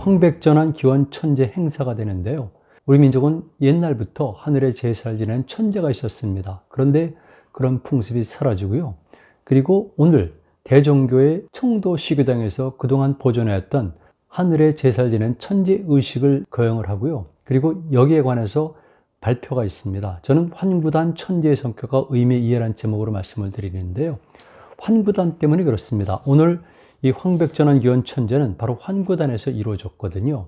황백전환 기원 천재 행사가 되는데요. 우리 민족은 옛날부터 하늘의 제사를 지내는 천재가 있었습니다. 그런데 그런 풍습이 사라지고요. 그리고 오늘 대종교의 청도 시교당에서 그동안 보존해왔던 하늘의 제사를 지내는 천재 의식을 거행을 하고요. 그리고 여기에 관해서 발표가 있습니다. 저는 환구단 천재의 성격과 의미 이해라는 제목으로 말씀을 드리는데요. 환구단 때문에 그렇습니다. 오늘 이 황백전환 기원 천재는 바로 환구단에서 이루어졌거든요.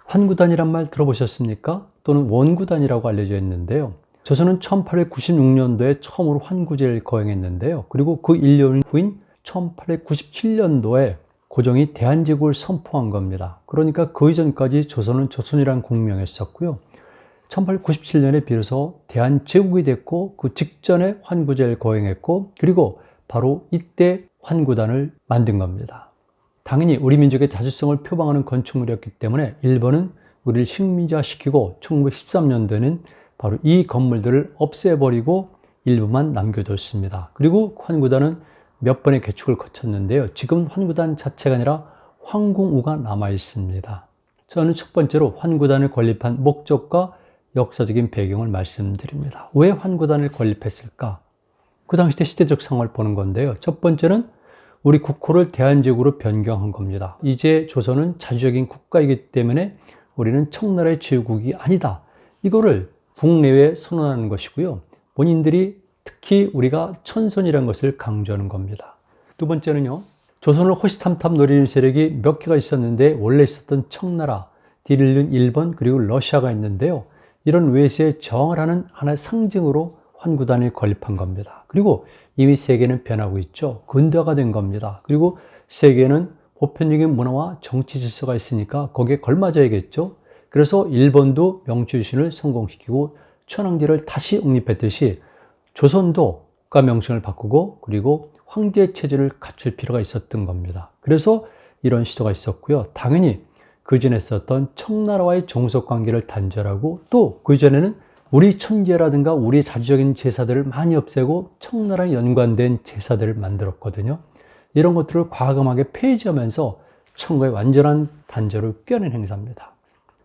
환구단이란 말 들어보셨습니까? 또는 원구단이라고 알려져 있는데요. 조선은 1896년도에 처음으로 환구제를 거행했는데요. 그리고 그 1년 후인 1897년도에 고종이 대한제국을 선포한 겁니다. 그러니까 그 이전까지 조선은 조선이라는 국명이었었고요. 1897년에 비로소 대한제국이 됐고 그 직전에 환구제를 거행했고 그리고 바로 이때 환구단을 만든 겁니다. 당연히 우리 민족의 자주성을 표방하는 건축물이었기 때문에 일본은 우리를 식민지화시키고 1913년도에는 바로 이 건물들을 없애버리고 일부만 남겨뒀습니다. 그리고 환구단은 몇 번의 개축을 거쳤는데요. 지금 환구단 자체가 아니라 황궁우가 남아 있습니다. 저는 첫 번째로 환구단을 건립한 목적과 역사적인 배경을 말씀드립니다. 왜 환구단을 건립했을까? 그 당시 때 시대적 상황을 보는 건데요. 첫 번째는 우리 국호를 대한제국으로 변경한 겁니다. 이제 조선은 자주적인 국가이기 때문에 우리는 청나라의 제국이 아니다. 이거를 국내외에 선언하는 것이고요. 본인들이 특히 우리가 천손이라는 것을 강조하는 겁니다. 두 번째는요. 조선을 호시탐탐 노리는 세력이 몇 개가 있었는데 원래 있었던 청나라, 뒤를 이은 일본 그리고 러시아가 있는데요. 이런 외세에 저항을 하는 하나의 상징으로 환구단을 건립한 겁니다. 그리고 이미 세계는 변하고 있죠. 근대화가 된 겁니다. 그리고 세계는 보편적인 문화와 정치 질서가 있으니까 거기에 걸맞아야겠죠. 그래서 일본도 명주유신을 성공시키고 천황제를 다시 옹립했듯이 조선도 국가 명칭을 바꾸고 그리고 황제 체제를 갖출 필요가 있었던 겁니다. 그래서 이런 시도가 있었고요. 당연히 그전에 있었던 청나라와의 종속관계를 단절하고 또 그전에는 우리 천제라든가 우리의 자주적인 제사들을 많이 없애고 청나라에 연관된 제사들을 만들었거든요. 이런 것들을 과감하게 폐지하면서 청과의 완전한 단절을 껴낸 행사입니다.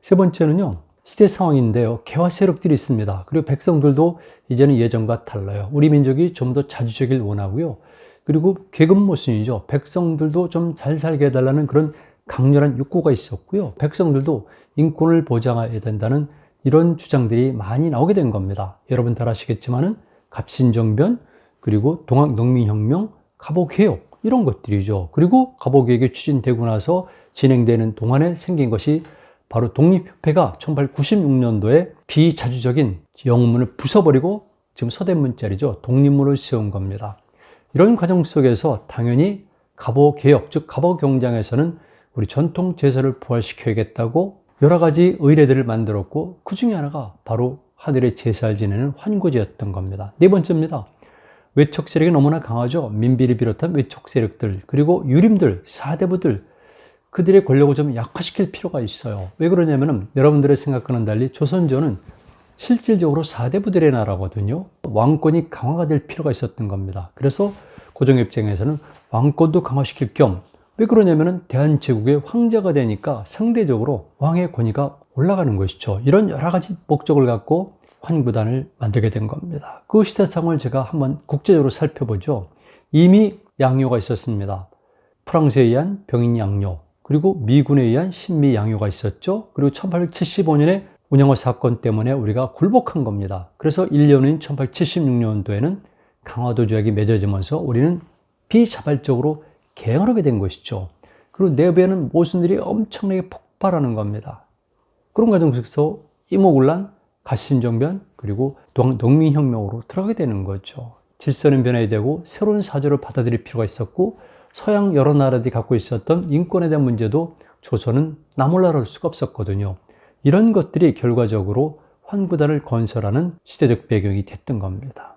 세 번째는요. 시대 상황인데요. 개화 세력들이 있습니다. 그리고 백성들도 이제는 예전과 달라요. 우리 민족이 좀 더 자주적일 원하고요. 그리고 계급 모순이죠. 백성들도 좀 잘 살게 해달라는 그런 강렬한 욕구가 있었고요. 백성들도 인권을 보장해야 된다는 이런 주장들이 많이 나오게 된 겁니다. 여러분 잘 아시겠지만은 갑신정변, 그리고 동학농민혁명, 갑오개혁 이런 것들이죠. 그리고 갑오개혁이 추진되고 나서 진행되는 동안에 생긴 것이 바로 독립협회가 1896년도에 비자주적인 영문을 부숴버리고 지금 서대문자리죠. 독립문을 세운 겁니다. 이런 과정 속에서 당연히 갑오개혁, 즉 갑오경장에서는 우리 전통 제사를 부활시켜야겠다고 여러 가지 의례들을 만들었고 그 중에 하나가 바로 하늘의 제사를 지내는 환구제였던 겁니다. 네 번째입니다. 외척 세력이 너무나 강하죠. 민비를 비롯한 외척 세력들 그리고 유림들, 사대부들 그들의 권력을 좀 약화시킬 필요가 있어요. 왜 그러냐면은 여러분들의 생각과는 달리 조선조는 실질적으로 사대부들의 나라거든요. 왕권이 강화가 될 필요가 있었던 겁니다. 그래서 고종입장에서는 왕권도 강화시킬 겸 왜 그러냐면은 대한제국의 황제가 되니까 상대적으로 왕의 권위가 올라가는 것이죠. 이런 여러 가지 목적을 갖고 환구단을 만들게 된 겁니다. 그 시대 상황을 제가 한번 국제적으로 살펴보죠. 이미 양요가 있었습니다. 프랑스에 의한 병인 양요, 그리고 미군에 의한 신미 양요가 있었죠. 그리고 1875년에 운영화 사건 때문에 우리가 굴복한 겁니다. 그래서 1년 후인 1876년도에는 강화도 조약이 맺어지면서 우리는 비자발적으로 개헌하게 된 것이죠. 그리고 내부에는 모순들이 엄청나게 폭발하는 겁니다. 그런 과정 속에서 이모군란, 갑신정변, 그리고 농민혁명으로 들어가게 되는 거죠. 질서는 변해야 되고 새로운 사조를 받아들일 필요가 있었고 서양 여러 나라들이 갖고 있었던 인권에 대한 문제도 조선은 나몰라라 할 수가 없었거든요. 이런 것들이 결과적으로 환구단을 건설하는 시대적 배경이 됐던 겁니다.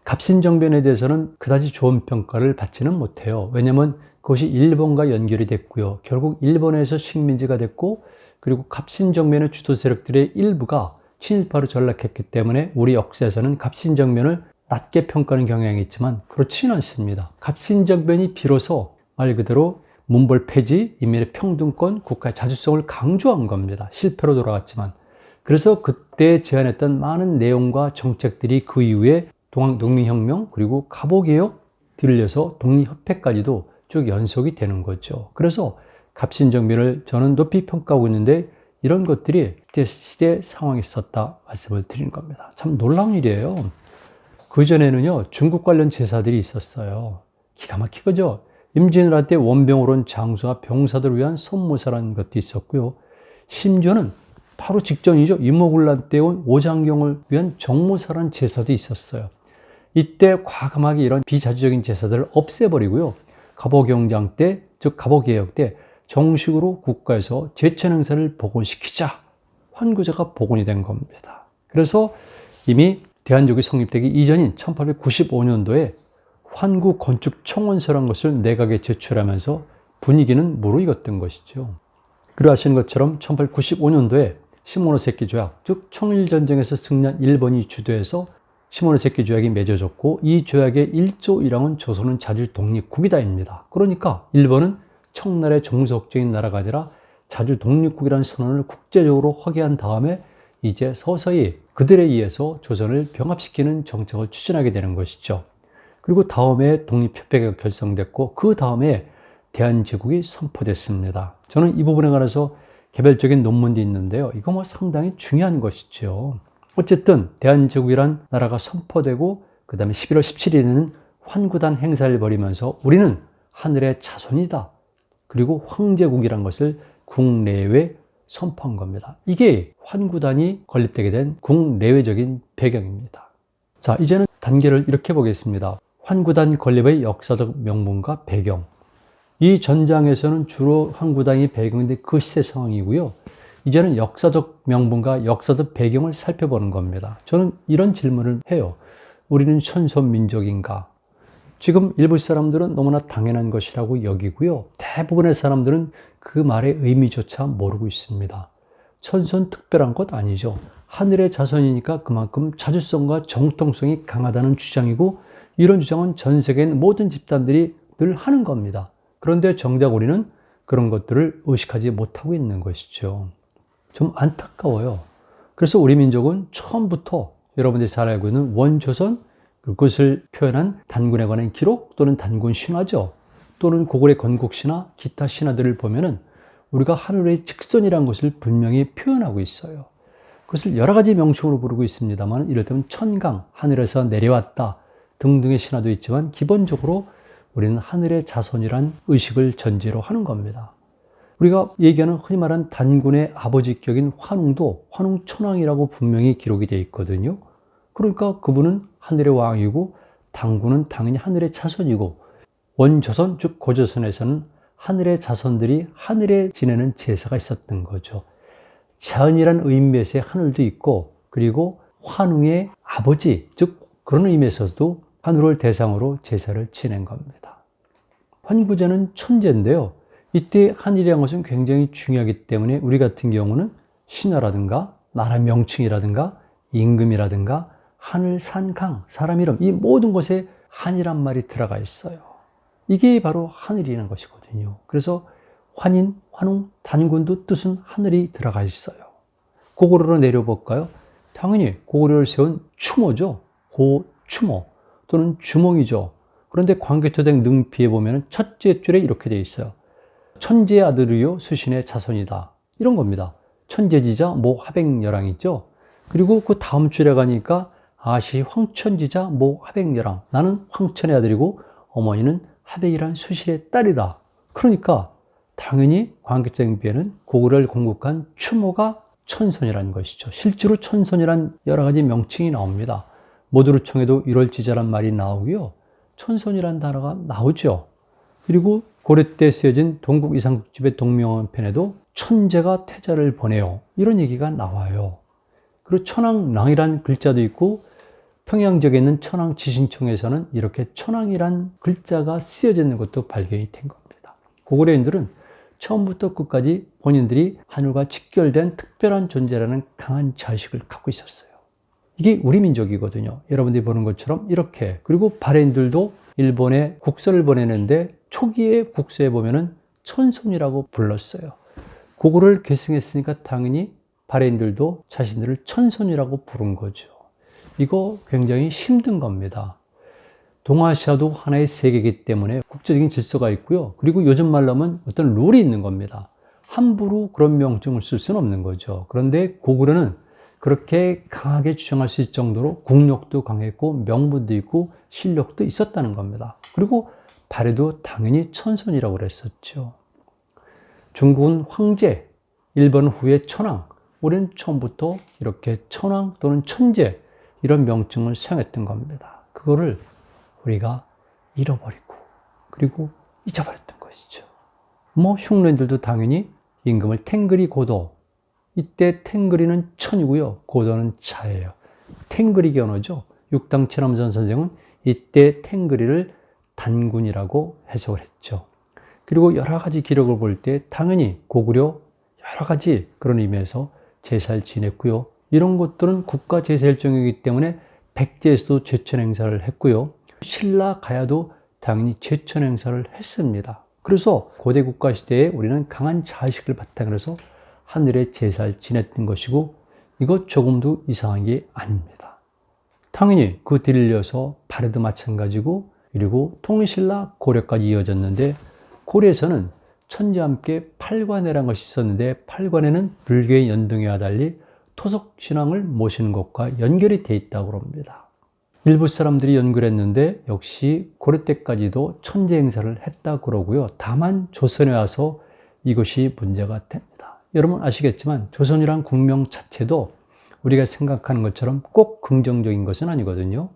갑신정변에 대해서는 그다지 좋은 평가를 받지는 못해요. 왜냐하면 그것이 일본과 연결이 됐고요. 결국 일본에서 식민지가 됐고 그리고 갑신정변의 주도 세력들의 일부가 친일파로 전락했기 때문에 우리 역사에서는 갑신정변을 낮게 평가하는 경향이 있지만 그렇지는 않습니다. 갑신정변이 비로소 말 그대로 문벌 폐지, 인민의 평등권, 국가의 자주성을 강조한 겁니다. 실패로 돌아갔지만. 그래서 그때 제안했던 많은 내용과 정책들이 그 이후에 농민혁명 그리고 갑오개혁 뒤를려서 독립협회까지도 쭉 연속이 되는 거죠. 그래서 갑신정변을 저는 높이 평가하고 있는데 이런 것들이 그때 시대 상황에 있었다 말씀을 드리는 겁니다. 참 놀라운 일이에요. 그전에는요, 중국 관련 제사들이 있었어요. 기가 막히죠. 임진왜란 때 원병으로는 장수와 병사들을 위한 선무사라는 것도 있었고요. 심지어는 바로 직전이죠. 이모군란 때 온 오장경을 위한 정무사라는 제사도 있었어요. 이때 과감하게 이런 비자주적인 제사들을 없애버리고요. 갑오경장 때, 즉 갑오개혁 때 정식으로 국가에서 제천 행사를 복원시키자. 환구제가 복원이 된 겁니다. 그래서 이미 대한민국이 성립되기 이전인 1895년도에 환구 건축 청원서라는 것을 내각에 제출하면서 분위기는 무르익었던 것이죠. 그리고 아시는 것처럼 1895년도에 시모노세키 조약, 즉 청일전쟁에서 승리한 일본이 주도해서 시모노세키 조약이 맺어졌고 이 조약의 1조 1항은 조선은 자주 독립국이다입니다. 그러니까 일본은 청나라의 종속적인 나라가 아니라 자주 독립국이라는 선언을 국제적으로 확인한 다음에 이제 서서히 그들에 의해서 조선을 병합시키는 정책을 추진하게 되는 것이죠. 그리고 다음에 독립협회가 결성됐고 그 다음에 대한제국이 선포됐습니다. 저는 이 부분에 관해서 개별적인 논문도 있는데요. 이거 뭐 상당히 중요한 것이죠. 어쨌든 대한제국이란 나라가 선포되고 그 다음에 11월 17일에는 환구단 행사를 벌이면서 우리는 하늘의 자손이다. 그리고 황제국이란 것을 국내외 선포한 겁니다. 이게 환구단이 건립되게 된 국내외적인 배경입니다. 자, 이제는 단계를 이렇게 보겠습니다. 환구단 건립의 역사적 명분과 배경. 이 전장에서는 주로 환구단이 배경인데 그 시대 상황이고요. 이제는 역사적 명분과 역사적 배경을 살펴보는 겁니다. 저는 이런 질문을 해요. 우리는 천손민족인가? 지금 일부 사람들은 너무나 당연한 것이라고 여기고요. 대부분의 사람들은 그 말의 의미조차 모르고 있습니다. 천손 특별한 것 아니죠. 하늘의 자손이니까 그만큼 자주성과 정통성이 강하다는 주장이고 이런 주장은 전 세계의 모든 집단들이 늘 하는 겁니다. 그런데 정작 우리는 그런 것들을 의식하지 못하고 있는 것이죠. 좀 안타까워요. 그래서 우리 민족은 처음부터 여러분들이 잘 알고 있는 원조선, 그것을 표현한 단군에 관한 기록 또는 단군 신화죠. 또는 고구려 건국신화, 기타 신화들을 보면은 우리가 하늘의 직선이라는 것을 분명히 표현하고 있어요. 그것을 여러 가지 명칭으로 부르고 있습니다만 이를테면 천강, 하늘에서 내려왔다 등등의 신화도 있지만 기본적으로 우리는 하늘의 자손이란 의식을 전제로 하는 겁니다. 우리가 얘기하는 흔히 말하는 단군의 아버지격인 환웅도 환웅천왕이라고 분명히 기록이 되어 있거든요. 그러니까 그분은 하늘의 왕이고 단군은 당연히 하늘의 자손이고 원조선 즉 고조선에서는 하늘의 자손들이 하늘에 지내는 제사가 있었던 거죠. 자연이란 의미에서의 하늘도 있고 그리고 환웅의 아버지 즉 그런 의미에서도 하늘을 대상으로 제사를 지낸 겁니다. 환구제는 천제인데요. 이때 하늘이라는 것은 굉장히 중요하기 때문에 우리 같은 경우는 신화라든가 나라 명칭이라든가 임금이라든가 하늘, 산, 강, 사람 이름 이 모든 것에 한이란 말이 들어가 있어요. 이게 바로 하늘이라는 것이거든요. 그래서 환인, 환웅, 단군도 뜻은 하늘이 들어가 있어요. 고구려로 내려볼까요? 당연히 고구려를 세운 추모죠. 고추모 또는 주몽이죠. 그런데 광개토백 능피에 보면 첫째 줄에 이렇게 되어 있어요. 천재의 아들이요 수신의 자손이다. 이런 겁니다. 천재지자 모 하백열왕이죠. 그리고 그 다음 줄에 가니까 아시 황천지자 모 하백열왕. 나는 황천의 아들이고 어머니는 하백이란 수신의 딸이다. 그러니까 당연히 광개토백비에는 고구려를 건국한 추모가 천손이라는 것이죠. 실제로 천손이란 여러 가지 명칭이 나옵니다. 모두르청에도 1월지자란 말이 나오고요. 천손이란 단어가 나오죠. 그리고 고려 때 쓰여진 동국 이상국집의 동명원편에도 천재가 태자를 보내요. 이런 얘기가 나와요. 그리고 천왕랑이란 글자도 있고 평양 지역에 있는 천왕 지신청에서는 이렇게 천왕이란 글자가 쓰여져 있는 것도 발견이 된 겁니다. 고구려인들은 처음부터 끝까지 본인들이 하늘과 직결된 특별한 존재라는 강한 자의식을 갖고 있었어요. 이게 우리 민족이거든요. 여러분들이 보는 것처럼 이렇게. 그리고 바레인들도 일본에 국서를 보내는데 초기에 국서에 보면은 천손이라고 불렀어요. 그거를 계승했으니까 당연히 바레인들도 자신들을 천손이라고 부른 거죠. 이거 굉장히 힘든 겁니다. 동아시아도 하나의 세계이기 때문에 국제적인 질서가 있고요. 그리고 요즘 말로 하면 어떤 룰이 있는 겁니다. 함부로 그런 명칭을 쓸 수는 없는 거죠. 그런데 고구려는 그렇게 강하게 주장할 수 있을 정도로 국력도 강했고 명분도 있고 실력도 있었다는 겁니다. 그리고 발해도 당연히 천손이라고 그랬었죠. 중국은 황제, 일본은 후에 천황, 우리는 처음부터 이렇게 천황 또는 천재 이런 명칭을 사용했던 겁니다. 그거를 우리가 잃어버리고 그리고 잊어버렸던 것이죠. 흉노인들도 당연히 임금을 탱그리 고도, 이때 탱그리는 천이고요, 고도는 자예요. 탱그리 견어죠. 육당 최남선 선생은 이때 탱그리를 단군이라고 해석을 했죠. 그리고 여러 가지 기록을 볼 때 당연히 고구려 여러 가지 그런 의미에서 제사를 지냈고요. 이런 것들은 국가 제사 일종이기 때문에 백제에서도 제천 행사를 했고요. 신라 가야도 당연히 제천 행사를 했습니다. 그래서 고대 국가 시대에 우리는 강한 자의식을 바탕으로 해서 하늘의 제사를 지냈던 것이고 이것 조금도 이상한 게 아닙니다. 당연히 그 뒤를 이어서 발해도 마찬가지고 그리고 통신라 고려까지 이어졌는데 고려에서는 천지와 함께 팔관회라는 것이 있었는데 팔관회는 불교의 연등회와 달리 토속신앙을 모시는 것과 연결이 되어 있다고 합니다. 일부 사람들이 연구했는데 역시 고려 때까지도 천재 행사를 했다고 그러고요. 다만 조선에 와서 이것이 문제가 됩니다. 여러분 아시겠지만 조선이란 국명 자체도 우리가 생각하는 것처럼 꼭 긍정적인 것은 아니거든요.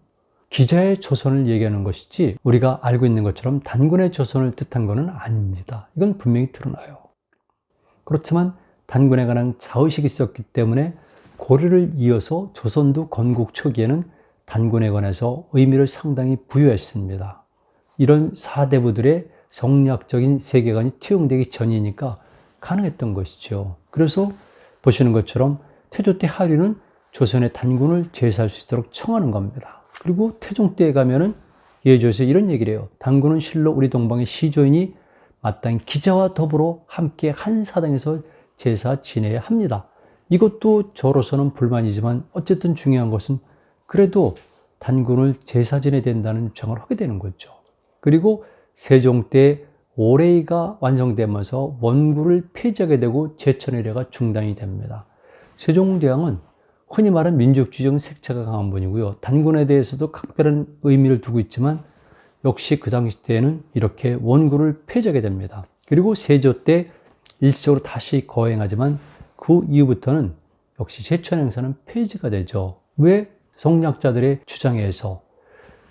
기자의 조선을 얘기하는 것이지 우리가 알고 있는 것처럼 단군의 조선을 뜻한 것은 아닙니다. 이건 분명히 드러나요. 그렇지만 단군에 관한 자의식이 있었기 때문에 고려를 이어서 조선도 건국 초기에는 단군에 관해서 의미를 상당히 부여했습니다. 이런 사대부들의 성리학적인 세계관이 투영되기 전이니까 가능했던 것이죠. 그래서 보시는 것처럼 태조 때 하류는 조선의 단군을 제사할 수 있도록 청하는 겁니다. 그리고 태종 때에 가면은 예조에서 이런 얘기를 해요. 단군은 실로 우리 동방의 시조인이 마땅히 기자와 더불어 함께 한 사당에서 제사 지내야 합니다. 이것도 저로서는 불만이지만 어쨌든 중요한 것은 그래도 단군을 제사 지내야 된다는 주장을 하게 되는 거죠. 그리고 세종 때 오레이가 완성되면서 원구를 폐지하게 되고 제천의례가 중단이 됩니다. 세종대왕은 흔히 말하는 민족주의적 색채가 강한 분이고요. 단군에 대해서도 각별한 의미를 두고 있지만 역시 그 당시 때에는 이렇게 원구를 폐지하게 됩니다. 그리고 세조 때 일시적으로 다시 거행하지만 그 이후부터는 역시 제천 행사는 폐지가 되죠. 왜? 성리학자들의 주장에 의해서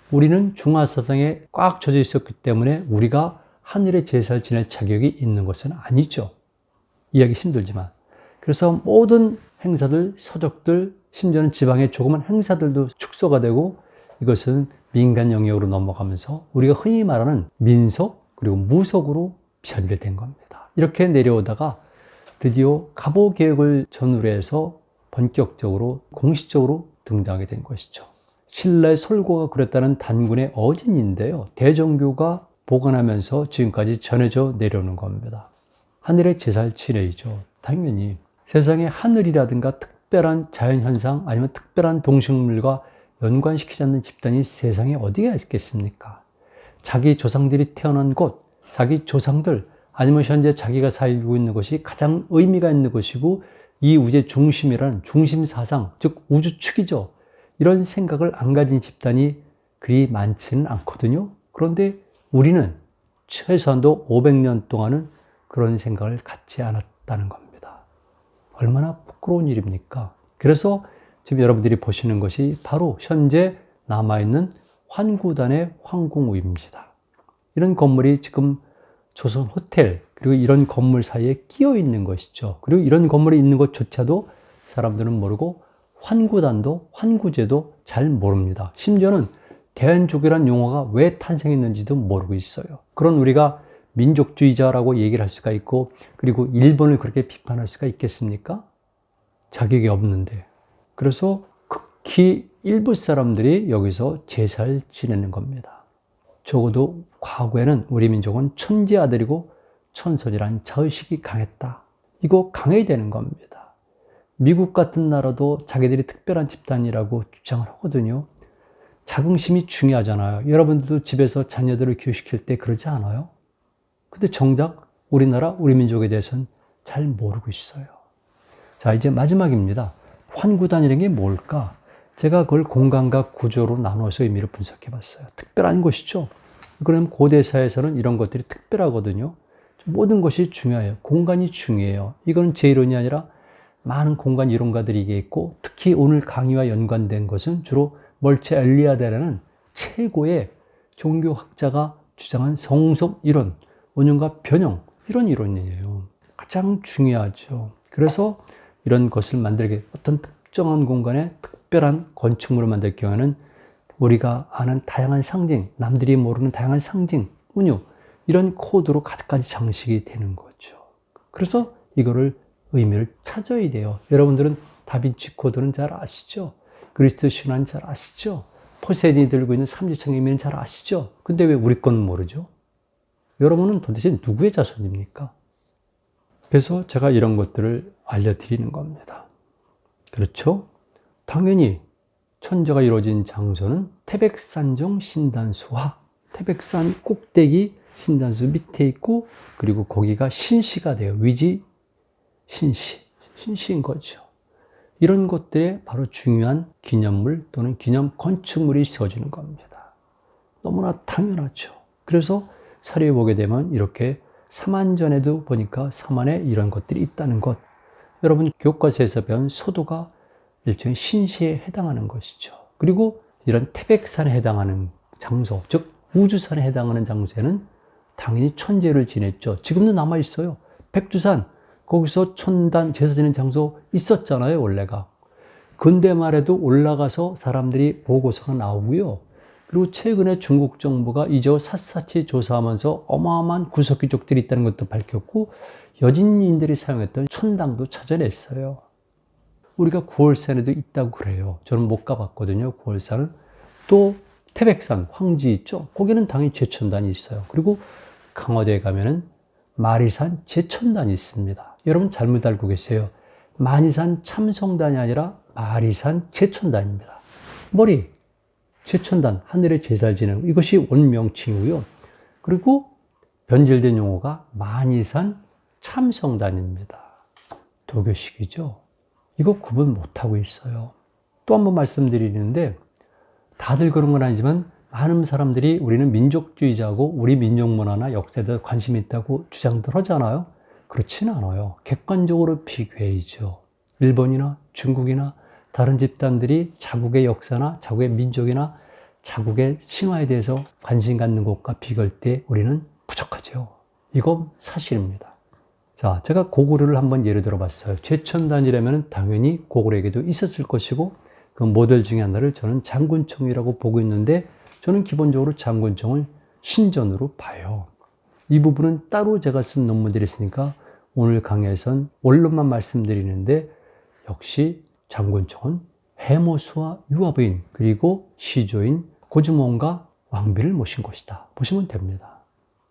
우리는 중화사상에 꽉 젖어 있었기 때문에 우리가 하늘의 제사를 지낼 자격이 있는 것은 아니죠. 이해하기 힘들지만. 그래서 모든 행사들, 서적들, 심지어는 지방의 조그만 행사들도 축소가 되고 이것은 민간 영역으로 넘어가면서 우리가 흔히 말하는 민속 그리고 무속으로 변질된 겁니다. 이렇게 내려오다가 드디어 갑오개혁을 전후로 해서 본격적으로 공식적으로 등장하게 된 것이죠. 신라의 솔고가 그랬다는 단군의 어진인데요. 대종교가 보관하면서 지금까지 전해져 내려오는 겁니다. 하늘의 제사를 지내죠. 당연히 세상에 하늘이라든가 특별한 자연현상 아니면 특별한 동식물과 연관시키지 않는 집단이 세상에 어디가 있겠습니까? 자기 조상들이 태어난 곳, 자기 조상들 아니면 현재 자기가 살고 있는 것이 가장 의미가 있는 것이고 이 우주의 중심이라는 중심사상, 즉 우주축이죠. 이런 생각을 안 가진 집단이 그리 많지는 않거든요. 그런데 우리는 최소한도 500년 동안은 그런 생각을 갖지 않았다는 겁니다. 얼마나 부끄러운 일입니까? 그래서 지금 여러분들이 보시는 것이 바로 현재 남아있는 환구단의 황궁우입니다. 이런 건물이 지금 조선 호텔 그리고 이런 건물 사이에 끼어 있는 것이죠. 그리고 이런 건물이 있는 것조차도 사람들은 모르고 환구단도 환구제도 잘 모릅니다. 심지어는 대한족이라는 용어가 왜 탄생했는지도 모르고 있어요. 그런 우리가 민족주의자라고 얘기를 할 수가 있고 그리고 일본을 그렇게 비판할 수가 있겠습니까? 자격이 없는데. 그래서 특히 일부 사람들이 여기서 제사를 지내는 겁니다. 적어도 과거에는 우리 민족은 천재 아들이고 천선이란 자의식이 강했다. 이거 강해야 되는 겁니다. 미국 같은 나라도 자기들이 특별한 집단이라고 주장을 하거든요. 자긍심이 중요하잖아요. 여러분들도 집에서 자녀들을 교육시킬 때 그러지 않아요? 근데 정작 우리나라, 우리 민족에 대해서는 잘 모르고 있어요. 자, 이제 마지막입니다. 환구단이라는 게 뭘까? 제가 그걸 공간과 구조로 나눠서 의미를 분석해 봤어요. 특별한 곳이죠. 그럼 고대사에서는 이런 것들이 특별하거든요. 모든 것이 중요해요. 공간이 중요해요. 이건 제 이론이 아니라 많은 공간 이론가들이 얘기했고, 특히 오늘 강의와 연관된 것은 주로 멀체 엘리아데라는 최고의 종교학자가 주장한 성속 이론, 원형과 변형, 이런 이론이에요. 가장 중요하죠. 그래서 이런 것을 만들게, 어떤 특정한 공간에 특별한 건축물을 만들 경우에는 우리가 아는 다양한 상징, 남들이 모르는 다양한 상징, 운유, 이런 코드로 가득가지 장식이 되는 거죠. 그래서 이거를 의미를 찾아야 돼요. 여러분들은 다빈치 코드는 잘 아시죠? 그리스도 신화는 잘 아시죠? 포세idon이 들고 있는 삼지창의 의미는 잘 아시죠? 근데 왜 우리 거는 모르죠? 여러분은 도대체 누구의 자손입니까? 그래서 제가 이런 것들을 알려드리는 겁니다. 그렇죠? 당연히 천재가 이루어진 장소는 태백산정 신단수와 태백산 꼭대기 신단수 밑에 있고, 그리고 거기가 신시가 돼요. 위지 신시인 거죠. 이런 것들에 바로 중요한 기념물 또는 기념 건축물이 세워지는 겁니다. 너무나 당연하죠. 그래서 사료에 보게 되면 이렇게 삼안전에도 보니까 삼안에 이런 것들이 있다는 것. 여러분 교과서에서 배운 소도가 일종의 신시에 해당하는 것이죠. 그리고 이런 태백산에 해당하는 장소, 즉 우주산에 해당하는 장소에는 당연히 천재를 지냈죠. 지금도 남아있어요. 백두산, 거기서 천단 제사 지내는 장소 있었잖아요, 원래가. 근대 말에도 올라가서 사람들이 보고서가 나오고요. 그리고 최근에 중국 정부가 이저 샅샅이 조사하면서 어마어마한 구석귀족들이 있다는 것도 밝혔고, 여진인들이 사용했던 천당도 찾아냈어요. 우리가 구월산에도 있다고 그래요. 저는 못 가봤거든요, 구월산은. 또 태백산, 황지 있죠? 거기는 당연히 제천단이 있어요. 그리고 강화도에 가면은 마리산 제천단이 있습니다. 여러분 잘못 알고 계세요. 만이산 참성단이 아니라 마리산 제천단입니다. 머리, 제천단, 하늘의 제사를 지내는 것, 이것이 원명칭이고요. 그리고 변질된 용어가 만이산 참성단입니다. 도교식이죠. 이거 구분 못하고 있어요. 또 한 번 말씀드리는데, 다들 그런 건 아니지만 많은 사람들이 우리는 민족주의자고 우리 민족 문화나 역사에 대해서 관심이 있다고 주장들 하잖아요. 그렇지는 않아요. 객관적으로 비교해야죠. 일본이나 중국이나 다른 집단들이 자국의 역사나 자국의 민족이나 자국의 신화에 대해서 관심 갖는 것과 비교할 때 우리는 부족하죠. 이건 사실입니다. 자, 제가 고구려를 한번 예를 들어 봤어요. 제천단이라면 당연히 고구려에게도 있었을 것이고, 그 모델 중에 하나를 저는 장군청이라고 보고 있는데, 저는 기본적으로 장군청을 신전으로 봐요. 이 부분은 따로 제가 쓴 논문들이 있으니까 오늘 강의에선 원론만 말씀드리는데, 역시 장군청은 해모수와 유아부인 그리고 시조인 고주몽과 왕비를 모신 곳이다. 보시면 됩니다.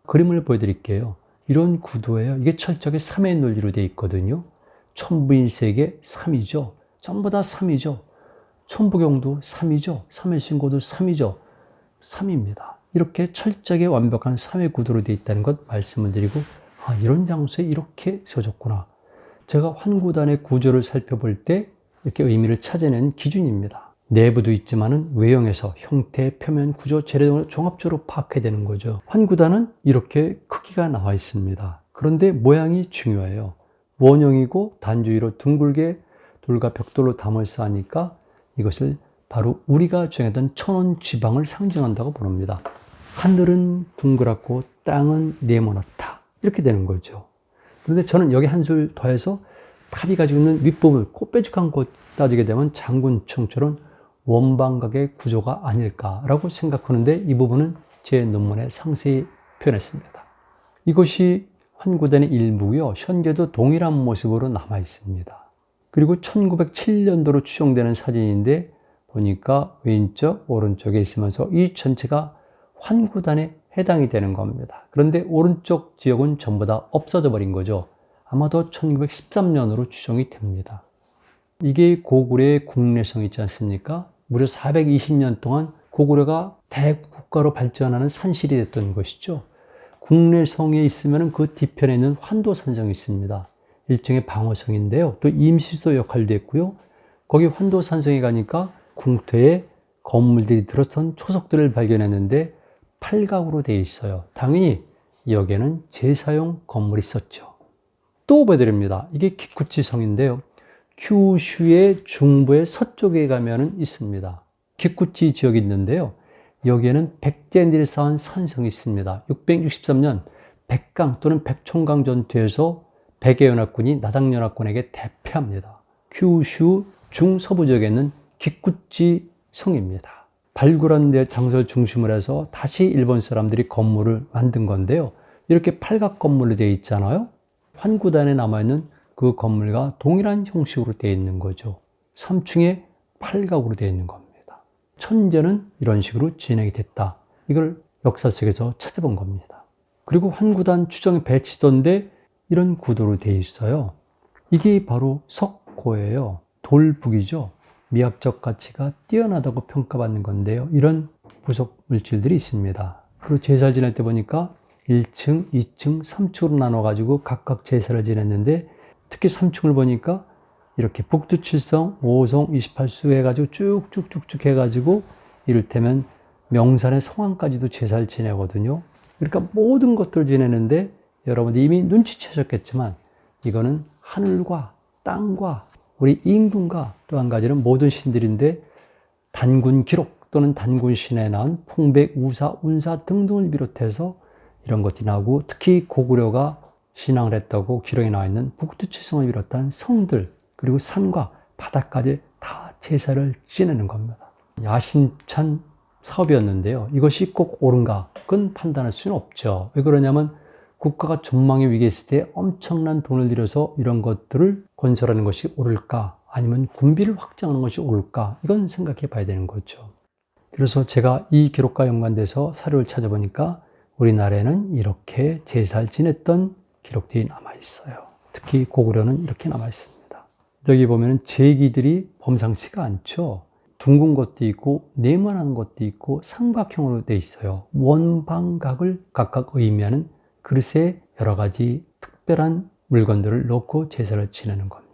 그림을 보여드릴게요. 이런 구도예요. 이게 철저하게 3의 논리로 되어 있거든요. 천부인세계 3이죠. 전부 다 3이죠. 천부경도 3이죠. 3의 신고도 3이죠. 3입니다. 이렇게 철저하게 완벽한 3의 구도로 되어 있다는 것 말씀을 드리고, 아, 이런 장소에 이렇게 세워졌구나. 제가 환구단의 구조를 살펴볼 때 이렇게 의미를 찾아내는 기준입니다. 내부도 있지만은 외형에서 형태, 표면, 구조, 재료 등을 종합적으로 파악해야 되는 거죠. 환구단은 이렇게 크기가 나와 있습니다. 그런데 모양이 중요해요. 원형이고 단주위로 둥글게 돌과 벽돌로 담을 쌓으니까 이것을 바로 우리가 주장했던 천원 지방을 상징한다고 보는겁니다. 하늘은 둥그랗고 땅은 네모났다. 이렇게 되는 거죠. 그런데 저는 여기 한 술 더해서 탑이 가지고 있는 윗부분을 꼴빼죽한 곳 따지게 되면 장군청처럼 원방각의 구조가 아닐까라고 생각하는데, 이 부분은 제 논문에 상세히 표현했습니다. 이것이 환구단의 일부고요. 현재도 동일한 모습으로 남아 있습니다. 그리고 1907년도로 추정되는 사진인데 보니까 왼쪽, 오른쪽에 있으면서 이 전체가 환구단에 해당이 되는 겁니다. 그런데 오른쪽 지역은 전부 다 없어져 버린 거죠. 아마도 1913년으로 추정이 됩니다. 이게 고구려의 국내성 있지 않습니까? 무려 420년 동안 고구려가 대국가로 발전하는 산실이 됐던 것이죠. 국내성에 있으면 그 뒤편에 있는 환도산성이 있습니다. 일종의 방어성인데요. 또 임시수도 역할도 했고요. 거기 환도산성에 가니까 궁토에 건물들이 들어선 초석들을 발견했는데 팔각으로 되어 있어요. 당연히 여기에는 제사용 건물이 있었죠. 또 보여드립니다. 이게 기쿠치성인데요. 큐슈의 중부의 서쪽에 가면은 있습니다. 기쿠치 지역이 있는데요. 여기에는 백제인들이 쌓은 산성이 있습니다. 663년 백강 또는 백총강 전투에서 백예연합군이 나당연합군에게 대패합니다. 큐슈 중서부 지역에 있는 기쿠치 성입니다. 발굴한 데 장소를 중심으로 해서 다시 일본 사람들이 건물을 만든 건데요. 이렇게 팔각 건물로 되어 있잖아요. 환구단에 남아있는 그 건물과 동일한 형식으로 되어 있는 거죠. 3층에 팔각으로 되어 있는 겁니다. 천제는 이런 식으로 진행이 됐다. 이걸 역사 속에서 찾아본 겁니다. 그리고 환구단 추정에 배치던데 이런 구도로 되어 있어요. 이게 바로 석고예요. 돌북이죠. 미학적 가치가 뛰어나다고 평가받는 건데요. 이런 부속 물질들이 있습니다. 그리고 제사를 지낼 때 보니까 1층, 2층, 3층으로 나눠가지고 각각 제사를 지냈는데 특히 3층을 보니까 이렇게 북두칠성, 5성, 28수 해가지고 쭉쭉쭉쭉 해가지고 이를테면 명산의 성황까지도 제사를 지내거든요. 그러니까 모든 것들을 지내는데 여러분들 이미 눈치채셨겠지만 이거는 하늘과 땅과 우리 임금과 또 한 가지는 모든 신들인데 단군 기록 또는 단군 신에 나온 풍백, 우사, 운사 등등을 비롯해서 이런 것들이 나오고 특히 고구려가 신앙을 했다고 기록에 나와 있는 북두칠성을 비롯한 성들 그리고 산과 바다까지 다 제사를 지내는 겁니다. 야심찬 사업이었는데요. 이것이 꼭 옳은가? 그건 판단할 수는 없죠. 왜 그러냐면 국가가 전망의 위기에 있을 때 엄청난 돈을 들여서 이런 것들을 건설하는 것이 옳을까? 아니면 군비를 확장하는 것이 옳을까? 이건 생각해 봐야 되는 거죠. 그래서 제가 이 기록과 연관돼서 사료를 찾아보니까 우리나라에는 이렇게 제사를 지냈던 기록들이 남아있어요. 특히 고구려는 이렇게 남아있습니다. 여기 보면 제기들이 범상치가 않죠. 둥근 것도 있고 네모난 것도 있고 삼각형으로 되어 있어요. 원방각을 각각 의미하는 그릇에 여러 가지 특별한 물건들을 넣고 제사를 지내는 겁니다.